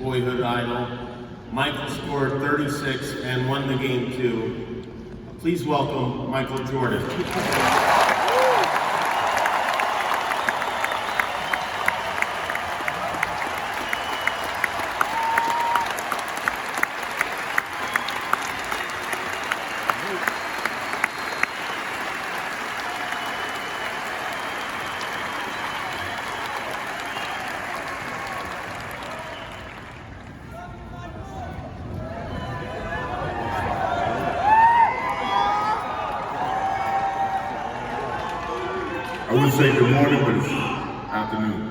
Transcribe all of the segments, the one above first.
boyhood idol. Michael scored 36 and won the game too. Please welcome Michael Jordan. I would say good morning, but it's afternoon.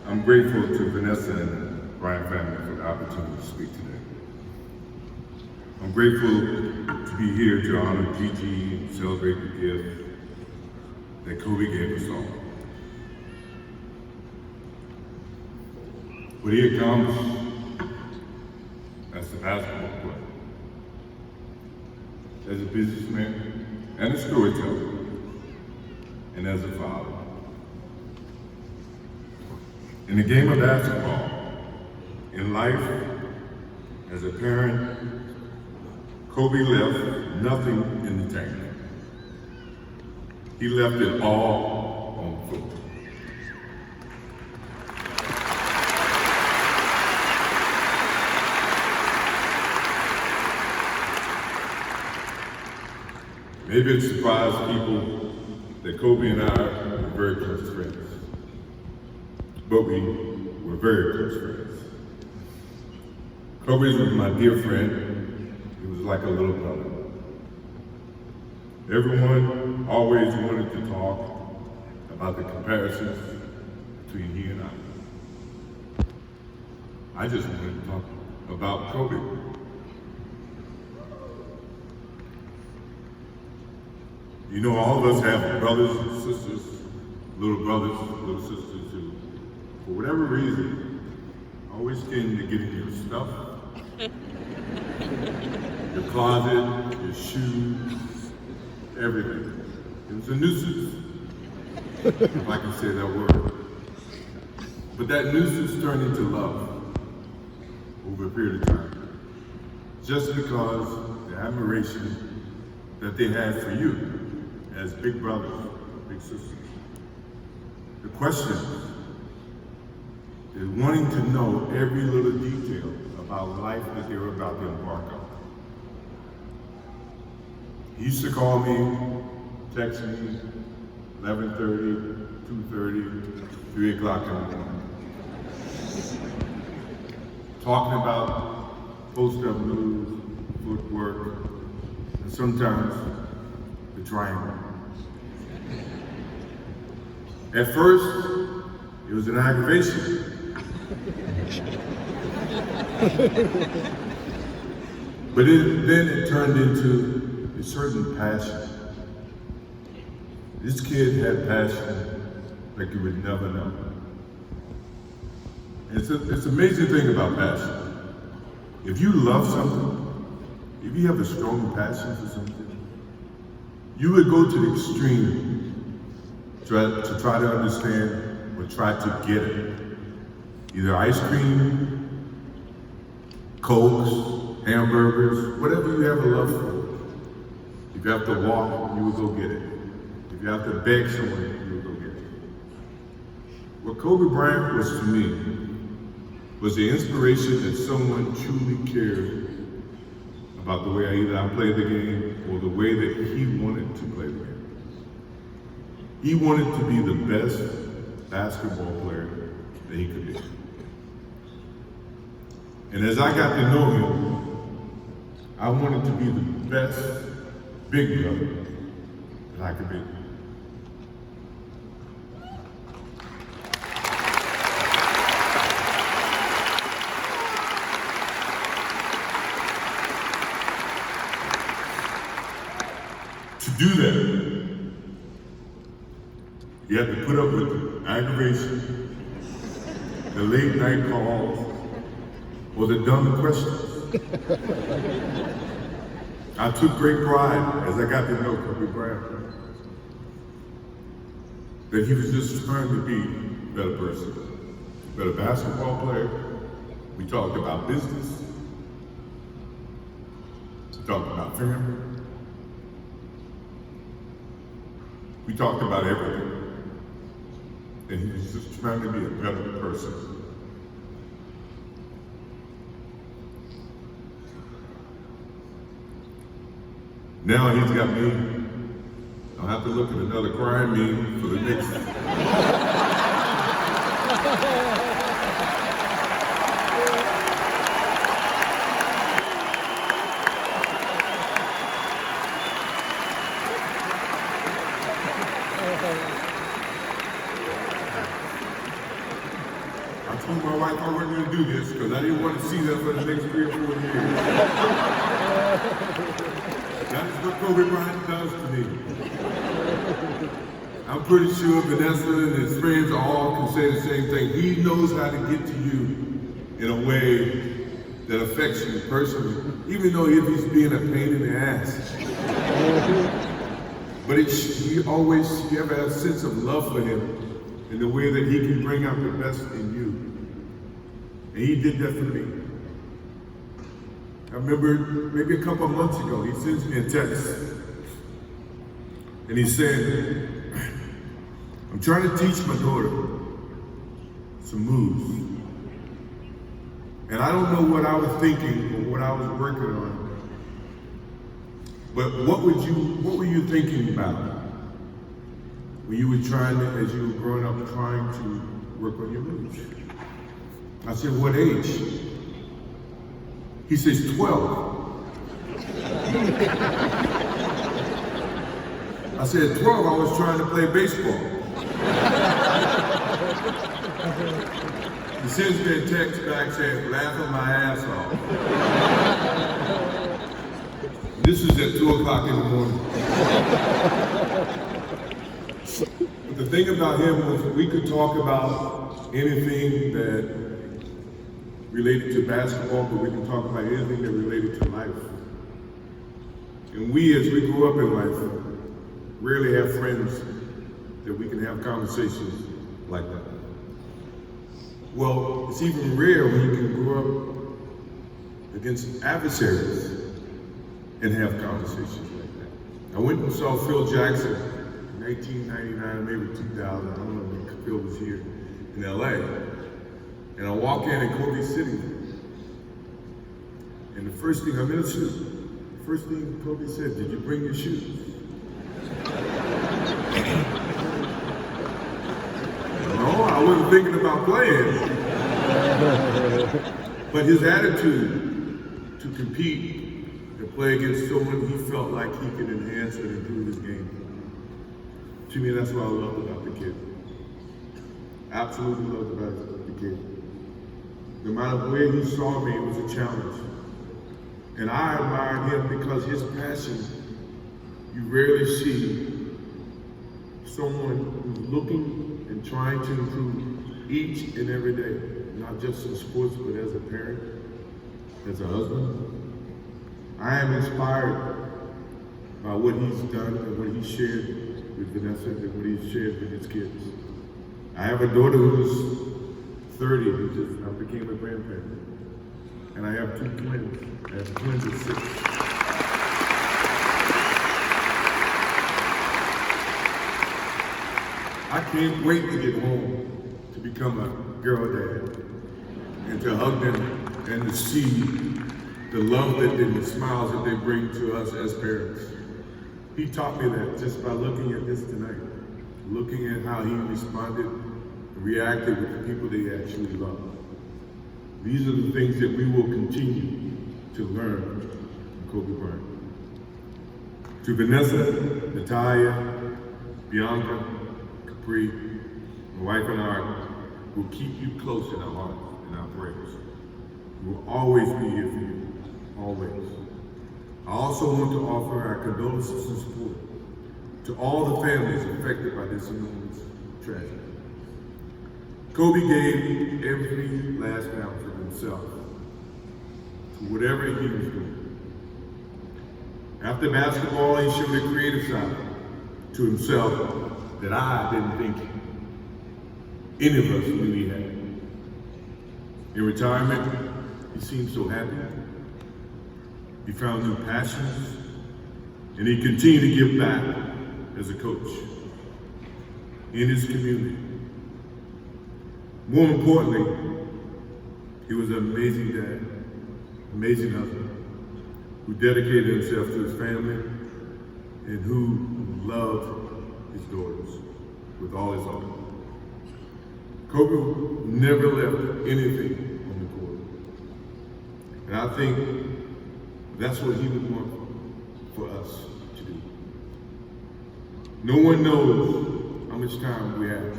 I'm grateful to Vanessa and the Bryant family for the opportunity to speak today. I'm grateful to be here to honor Gigi and celebrate the gift that Kobe gave us all. What he accomplished as a basketball player, as a businessman, and a storyteller, and as a father. In the game of basketball, in life, as a parent, Kobe left nothing in the tank. He left it all on the floor. Maybe it surprised people that Kobe and I were very close friends, but we were very close friends. Kobe was my dear friend. He was like a little brother. Everyone always wanted to talk about the comparisons between he and I just wanted to talk about Kobe. You know, all of us have brothers and sisters, little brothers, little sisters who, for whatever reason, always tend to get in your stuff, your closet, your shoes, everything. It was a nuisance, if I can say that word. But that nuisance turned into love over a period of time, just because the admiration that they had for you as big brothers, big sisters. The question is wanting to know every little detail about life that they were about to embark on. He used to call me, text me, 11:30, 2:30, 3 o'clock in the morning. Talking about post-up moves, footwork, and sometimes the triangle. At first, it was an aggravation. But then it turned into a certain passion. This kid had passion like you would never know. And it's an amazing thing about passion. If you love something, if you have a strong passion for something, you would go to the extreme to try to understand or try to get it. Either ice cream, Cokes, hamburgers, whatever you have a love for. If you have to walk, you will go get it. If you have to beg someone, you will go get it. What Kobe Bryant was to me was the inspiration that someone truly cared about the way I played the game or the way that he wanted to play the game. He wanted to be the best basketball player that he could be. And as I got to know him, I wanted to be the best big brother that I could be. To do that, you have to put up with the aggravation, the late night calls, or the dumb questions. I took great pride as I got to know Kobe Bryant that he was just trying to be a better person. but a basketball player. We talked about business. We talked about family. We talked about everything. And he was just trying to be a better person. Now he's got me. I'll have to look at another crime meme for the next. I told my wife I wasn't going to do this because I didn't want to see that for the next 3 or 4 years. That is what Kobe Bryant does to me. I'm pretty sure Vanessa and his friends all can say the same thing. He knows how to get to you in a way that affects you personally, even though if he's being a pain in the ass. But you have a sense of love for him in the way that he can bring out the best in you. And he did that for me. I remember maybe a couple of months ago, he sends me a text. And he said, I'm trying to teach my daughter some moves. And I don't know what I was thinking or what I was working on. But what were you thinking about when you were as you were growing up, trying to work on your moves? I said, what age? He says, 12. I said, 12, I was trying to play baseball. He sends me a text back saying, laughing my ass off. This is at 2 o'clock in the morning. But the thing about him was we could talk about anything that related to basketball, but we can talk about anything that related to life. And we, as we grow up in life, rarely have friends that we can have conversations like that. Well, it's even rare when you can grow up against adversaries and have conversations like that. I went and saw Phil Jackson in 1999, maybe 2000, I don't know when Phil was here in LA. And I walk in Kobe City, and the first thing, I'm in a suit. The first thing Kobe said, did you bring your shoes? No, I wasn't thinking about playing. But his attitude to compete, to play against someone he felt like he could enhance and improve his game. To me, that's what I loved about the kid. Absolutely loved about the kid. No matter where he saw me, it was a challenge. And I admired him because his passion, you rarely see someone who's looking and trying to improve each and every day, not just in sports, but as a parent, as a husband. I am inspired by what he's done and what he shared with Vanessa and what he shared with his kids. I have a daughter who's 30, I became a grandparent. And I have 2 twins. I have twins at 6. I can't wait to get home to become a girl dad and to hug them and to see the love and the smiles that they bring to us as parents. He taught me that just by looking at this tonight, looking at how he responded, reacted with the people that he actually loved. These are the things that we will continue to learn from Kobe Bryant. To Vanessa, Natalia, Bianca, Capri, my wife and I will keep you close in our hearts and our prayers. We will always be here for you, always. I also want to offer our condolences and support to all the families affected by this enormous tragedy. Kobe gave every last ounce of himself to whatever he was doing. After basketball, he showed a creative side to himself that I didn't think any of us knew he had. In retirement, he seemed so happy. He found new passions, and he continued to give back as a coach in his community. More importantly, he was an amazing dad, amazing husband, who dedicated himself to his family and who loved his daughters with all his heart. Kobe never left anything on the court. And I think that's what he would want for us to do. No one knows how much time we have.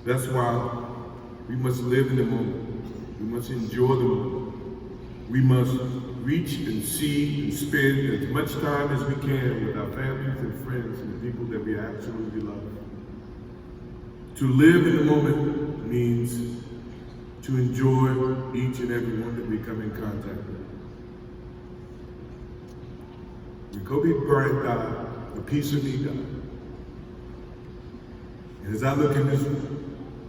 That's why we must live in the moment. We must enjoy the moment. We must reach and see and spend as much time as we can with our families and friends and the people that we absolutely love. To live in the moment means to enjoy each and every one that we come in contact with. When Kobe Bryant died, a piece of me died. And as I look in this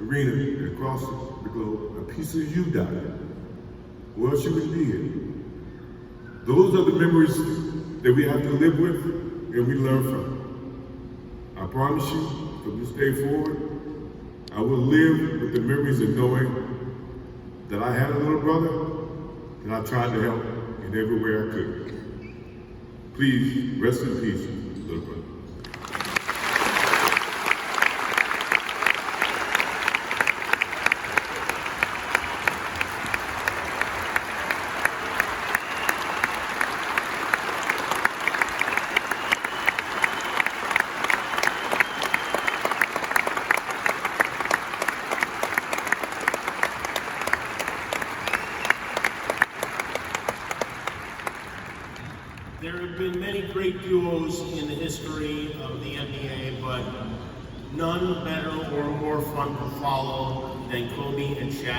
arena and across the globe, a piece of you died. Or else you would be here. Those are the memories that we have to live with and we learn from. I promise you, from this day forward, I will live with the memories of knowing that I had a little brother and I tried to help in every way I could. Please, rest in peace, little brother. There have been many great duos in the history of the NBA, but none better or more fun to follow than Kobe and Shaq.